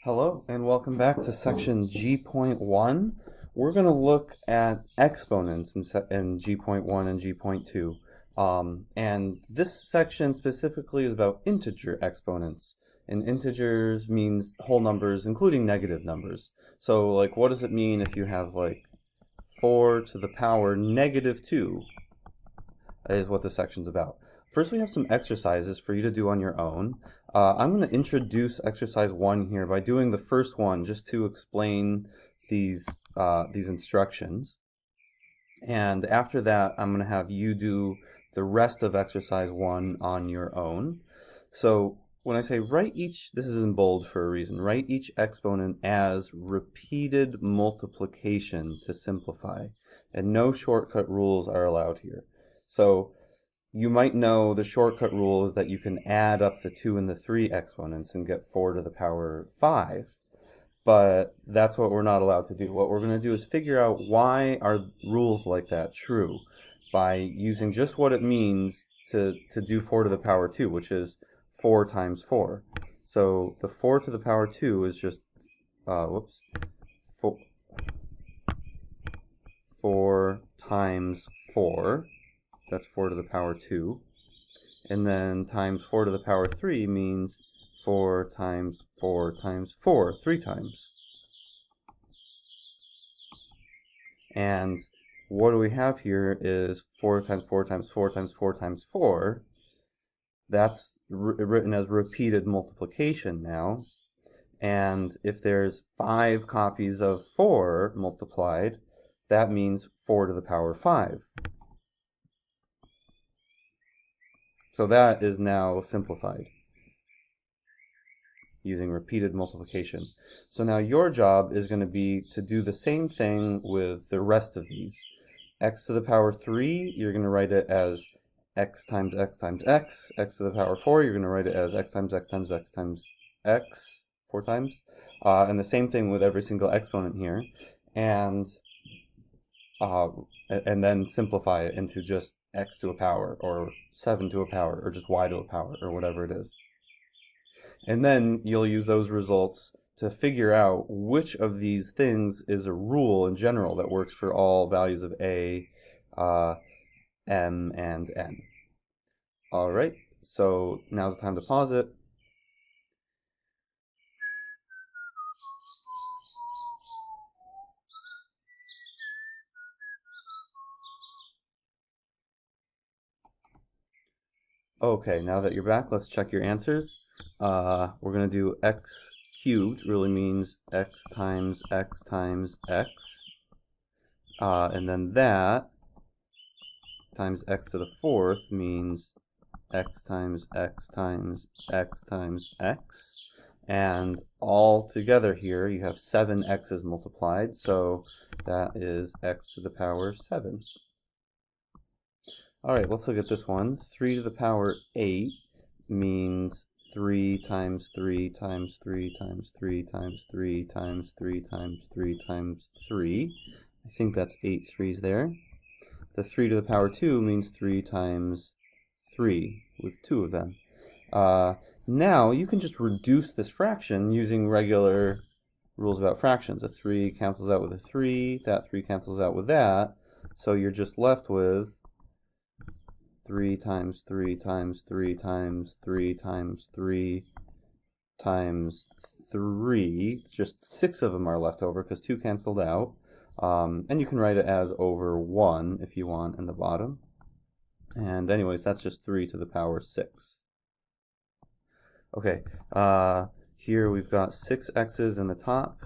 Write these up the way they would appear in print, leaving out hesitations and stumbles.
Hello and welcome back to section G.1. We're going to look at exponents in G.1 and G.2. And this section specifically is about integer exponents. And integers means whole numbers, including negative numbers. So like what does it mean if you have like 4 to the power negative 2 is what this section's about. First, we have some exercises for you to do on your own. I'm going to introduce exercise 1 here by doing the first one just to explain these instructions. And after that, I'm going to have you do the rest of exercise 1 on your own. So when I say write each, this is in bold for a reason, write each exponent as repeated multiplication to simplify. And no shortcut rules are allowed here. So you might know the shortcut rule is that you can add up the 2 and the 3 exponents and get 4 to the power 5, but that's what we're not allowed to do. What we're going to do is figure out why are rules like that true by using just what it means to do 4 to the power 2, which is 4 times 4. So the 4 to the power 2 is just, 4 times 4. That's 4 to the power 2. And then times 4 to the power 3 means 4 times 4 times 4, 3 times. And what do we have here is 4 times 4 times 4 times 4 times 4. That's written as repeated multiplication now. And if there's 5 copies of 4 multiplied, that means 4 to the power 5. So that is now simplified using repeated multiplication. So now your job is going to be to do the same thing with the rest of these. X to the power 3, you're going to write it as x times x times x. X to the power 4, you're going to write it as x times x times x times x, 4 times. And the same thing with every single exponent here. And then simplify it into just x to a power, or 7 to a power, or just y to a power, or whatever it is. And then you'll use those results to figure out which of these things is a rule in general that works for all values of a, m, and n. Alright, so now's the time to pause it. Okay, now that you're back, let's check your answers. We're going to do x cubed, really means x times x times x. And then that times x to the 4th means x times x times x times x. And all together here, you have 7 x's multiplied, so that is x to the power 7. Alright, let's look at this one. 3 to the power 8 means 3 times 3 times 3 times 3 times 3 times 3 times 3 times 3. I think that's 8 threes there. The 3 to the power 2 means 3 times 3, with 2 of them. Now, you can just reduce this fraction using regular rules about fractions. A 3 cancels out with a 3, that 3 cancels out with that, so you're just left with 3 times 3 times 3 times 3 times 3 times 3. Just 6 of them are left over because 2 canceled out. And you can write it as over 1 if you want in the bottom. And anyways, that's just 3 to the power 6. Okay, here we've got 6 x's in the top.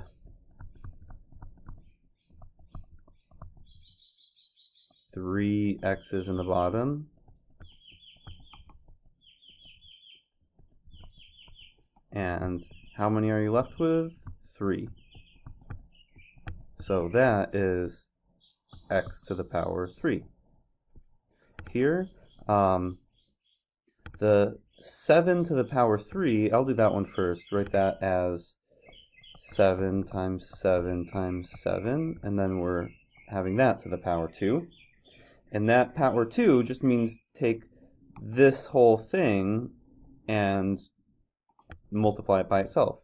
Three x's in the bottom. And how many are you left with? 3. So that is x to the power 3. Here, the 7 to the power 3, I'll do that one first. Write that as 7 times 7 times 7, and then we're having that to the power 2. And that power 2 just means take this whole thing and multiply it by itself.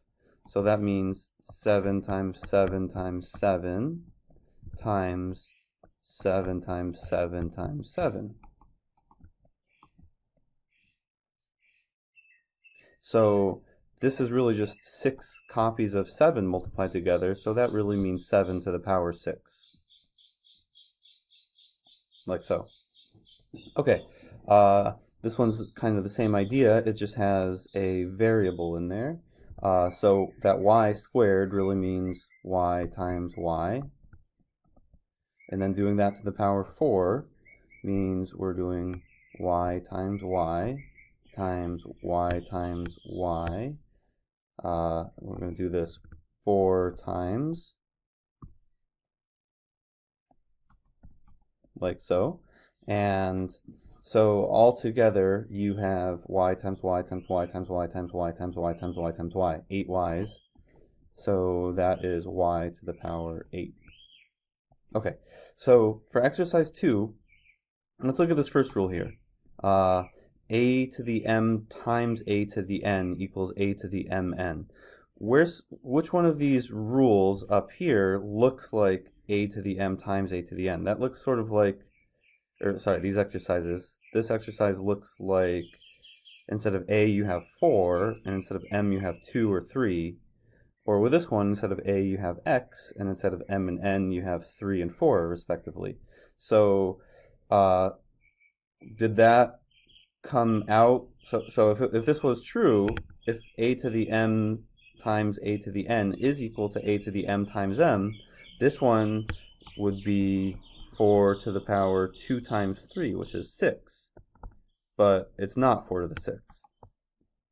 So that means 7 times 7 times 7 times 7 times 7 times 7. So this is really just 6 copies of 7 multiplied together, so that really means 7 to the power 6. Like so. Okay, this one's kind of the same idea, it just has a variable in there. So that y squared really means y times y. And then doing that to the power 4 means we're doing y times y times y times y. We're going to do this 4 times, like so. And so all together you have y times y times y times y times y times y times y times y, 8 y's. So that is y to the power 8. Okay, so for exercise 2, let's look at this first rule here. A to the m times a to the n equals a to the mn. Which one of these rules up here looks like a to the m times a to the n? That looks sort of like, or sorry, these exercises. This exercise looks like instead of a you have 4, and instead of m you have 2 or 3. Or with this one, instead of a you have x, and instead of m and n you have 3 and 4 respectively. So did that come out? So if this was true, if a to the m times a to the n is equal to a to the m times m, this one would be 4 to the power 2 times 3, which is 6. But it's not 4 to the 6.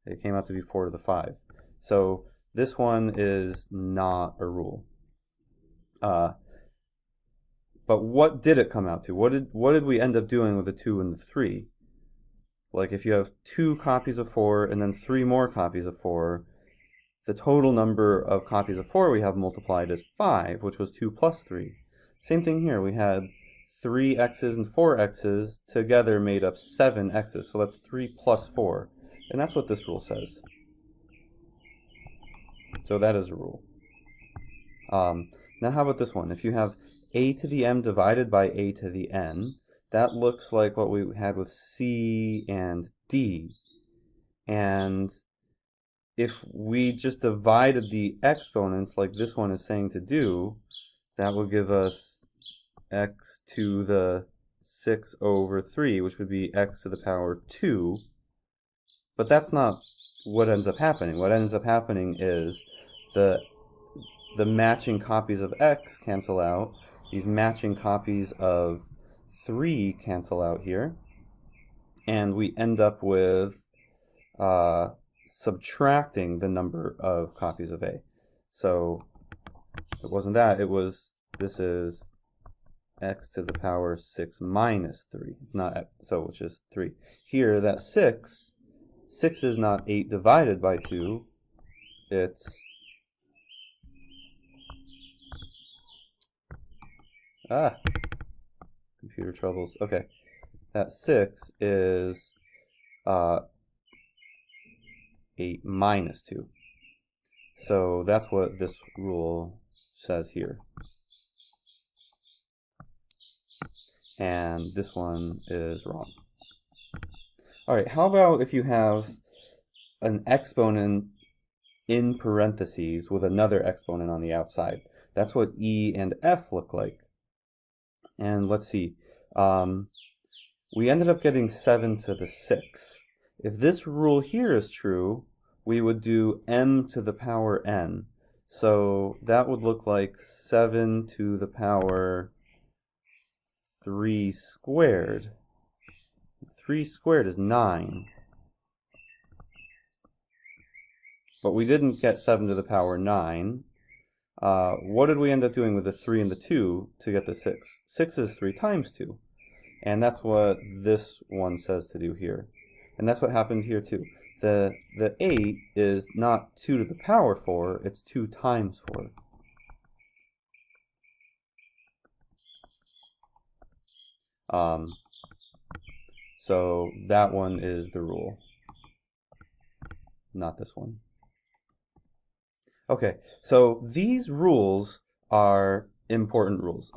It came out to be 4 to the 5. So this one is not a rule. But what did it come out to? What did we end up doing with the 2 and the 3? Like if you have 2 copies of 4 and then 3 more copies of 4, the total number of copies of 4 we have multiplied is 5, which was 2 plus 3. Same thing here. We had 3 x's and 4 x's together made up 7 x's. So that's 3 plus 4. And that's what this rule says. So that is a rule. Now how about this one? If you have a to the m divided by a to the n, that looks like what we had with c and d. And if we just divided the exponents like this one is saying to do, that would give us x to the 6 over 3, which would be x to the power 2. But that's not what ends up happening. What ends up happening is the matching copies of x cancel out. These matching copies of 3 cancel out here. And we end up with subtracting the number of copies of a. So it wasn't that, it was, this is x to the power 6 minus 3. It's not, so which is 3. Here, that 6 is not 8 divided by 2, it's computer troubles. Okay, that 6 is 8 minus 2. So that's what this rule says here. And this one is wrong. Alright, how about if you have an exponent in parentheses with another exponent on the outside? That's what E and F look like. And let's see, we ended up getting 7 to the 6. If this rule here is true, we would do m to the power n. So that would look like 7 to the power 3 squared. 3 squared is 9. But we didn't get 7 to the power 9. What did we end up doing with the 3 and the 2 to get the 6? 6 is 3 times 2. And that's what this one says to do here. And that's what happened here too. The 8 is not 2 to the power 4, it's 2 times 4. So that one is the rule, not this one. Okay, so these rules are important rules.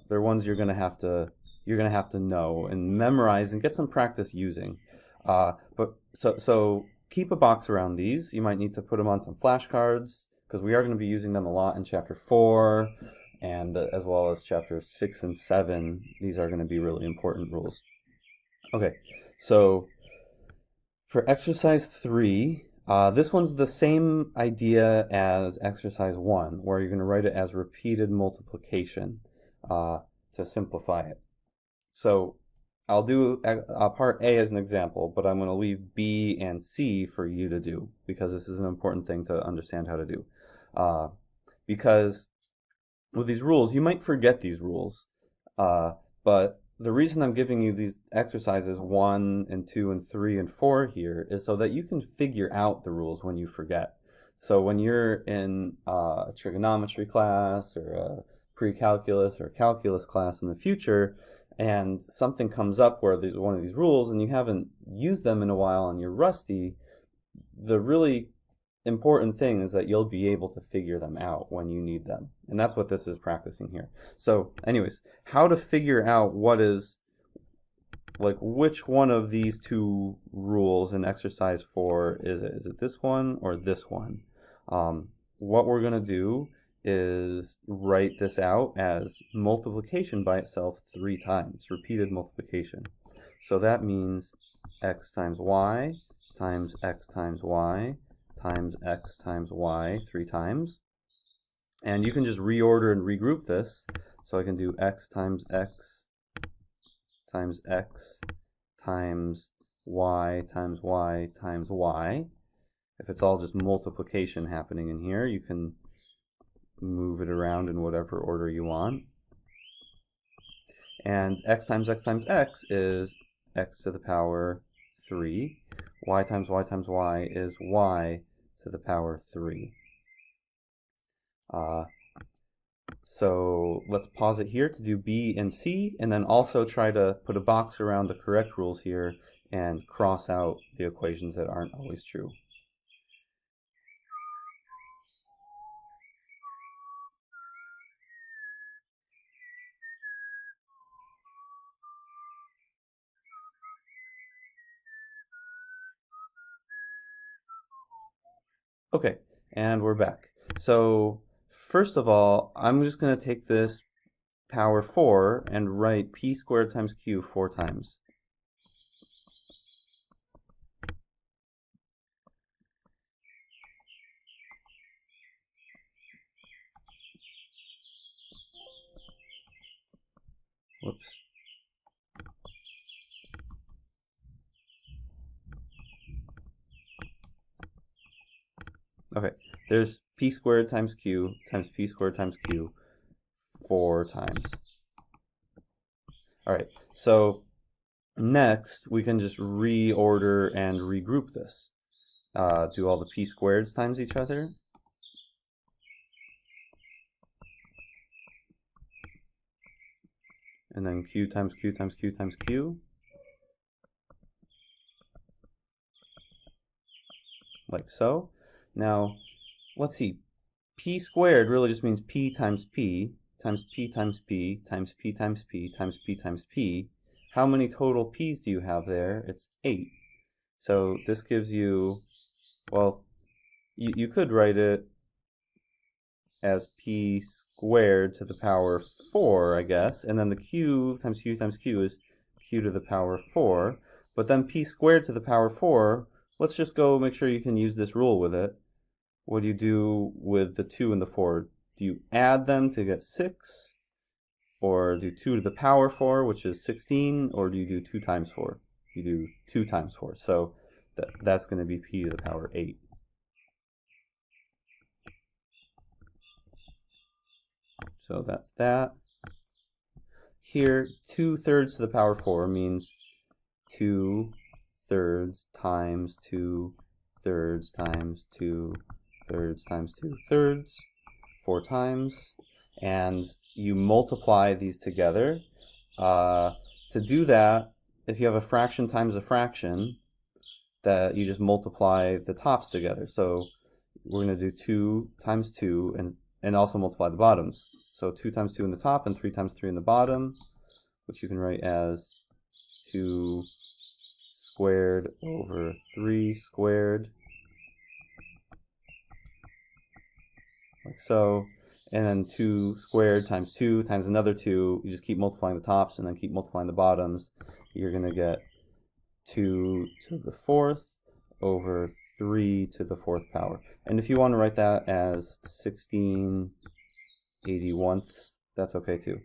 They're ones you're gonna have to know and memorize and get some practice using. But keep a box around these. You might need to put them on some flashcards because we are going to be using them a lot in chapter 4 and as well as chapter 6 and 7. These are going to be really important rules. Okay, so for exercise 3, this one's the same idea as exercise 1, where you're going to write it as repeated multiplication to simplify it. So I'll do part A as an example, but I'm going to leave B and C for you to do because this is an important thing to understand how to do. Because with these rules, you might forget these rules, but the reason I'm giving you these exercises 1 and 2 and 3 and 4 here is so that you can figure out the rules when you forget. So when you're in a trigonometry class or a pre-calculus or calculus class in the future, and something comes up where there's one of these rules and you haven't used them in a while and you're rusty, the really important thing is that you'll be able to figure them out when you need them. And that's what this is practicing here. So anyways, how to figure out which one of these two rules in exercise 4 is it? Is it this one or this one? What we're going to do is write this out as multiplication by itself 3 times, repeated multiplication. So that means x times y times x times y times x times y 3 times. And you can just reorder and regroup this. So I can do x times x times x times y times y times y. If it's all just multiplication happening in here, you can move it around in whatever order you want. And x times x times x is x to the power 3. Y times y times y is y to the power 3. So let's pause it here to do B and C, and then also try to put a box around the correct rules here and cross out the equations that aren't always true. Okay, and we're back. So first of all, I'm just going to take this power 4 and write p squared times q 4 times. Whoops. Okay, there's p squared times q times p squared times q 4 times. All right, so next we can just reorder and regroup this. Do all the p squareds times each other. And then q times q times q times q. Like so. Now, let's see. P squared really just means p times p times p times p times p times p times p times p. How many total p's do you have there? It's 8. So this gives you, well, you could write it as p squared to the power 4, I guess. And then the q times q times q is q to the power 4. But then p squared to the power 4, let's just go make sure you can use this rule with it. What do you do with the 2 and the 4? Do you add them to get 6? Or do 2 to the power 4, which is 16? Or do you do 2 times 4? You do 2 times 4. So that's going to be p to the power 8. So that's that. Here, 2/3 to the power 4 means 2/3 times 2/3 times 2/3 times 2/3, 4 times. And you multiply these together. To do that, if you have a fraction times a fraction, that you just multiply the tops together. So we're going to do 2 times 2 and also multiply the bottoms. So 2 times 2 in the top and 3 times 3 in the bottom, which you can write as 2 squared over 3 squared, like so. And then 2 squared times 2 times another 2. You just keep multiplying the tops and then keep multiplying the bottoms. You're going to get 2 to the 4th over 3 to the 4th power. And if you want to write that as 16/81ths, that's okay too.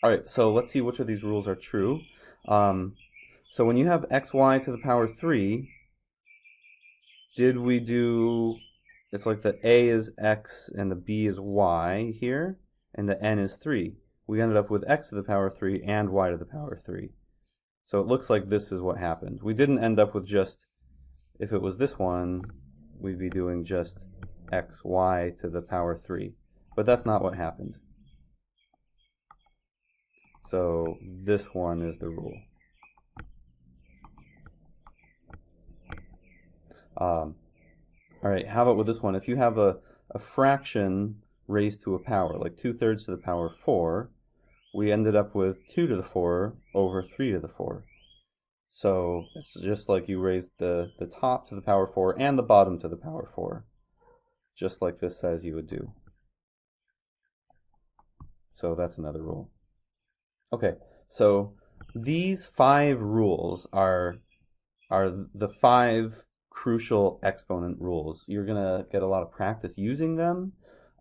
Alright, so let's see which of these rules are true. So when you have xy to the power 3, did we do, it's like the a is x and the b is y here, and the n is 3. We ended up with x to the power 3 and y to the power 3. So it looks like this is what happened. We didn't end up with just, if it was this one, we'd be doing just xy to the power 3. But that's not what happened. So this one is the rule. Alright, how about with this one? If you have a fraction raised to a power, like 2/3 to the power 4, we ended up with 2 to the 4 over 3 to the 4. So it's just like you raised the top to the power 4 and the bottom to the power 4, just like this says you would do. So that's another rule. Okay, so these 5 rules are the 5 crucial exponent rules. You're going to get a lot of practice using them,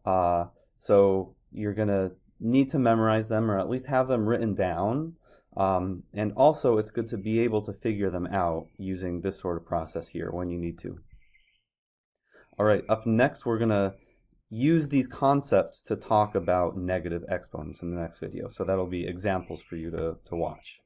so you're going to need to memorize them or at least have them written down, and also it's good to be able to figure them out using this sort of process here when you need to. Alright, up next we're going to use these concepts to talk about negative exponents in the next video, so that'll be examples for you to watch.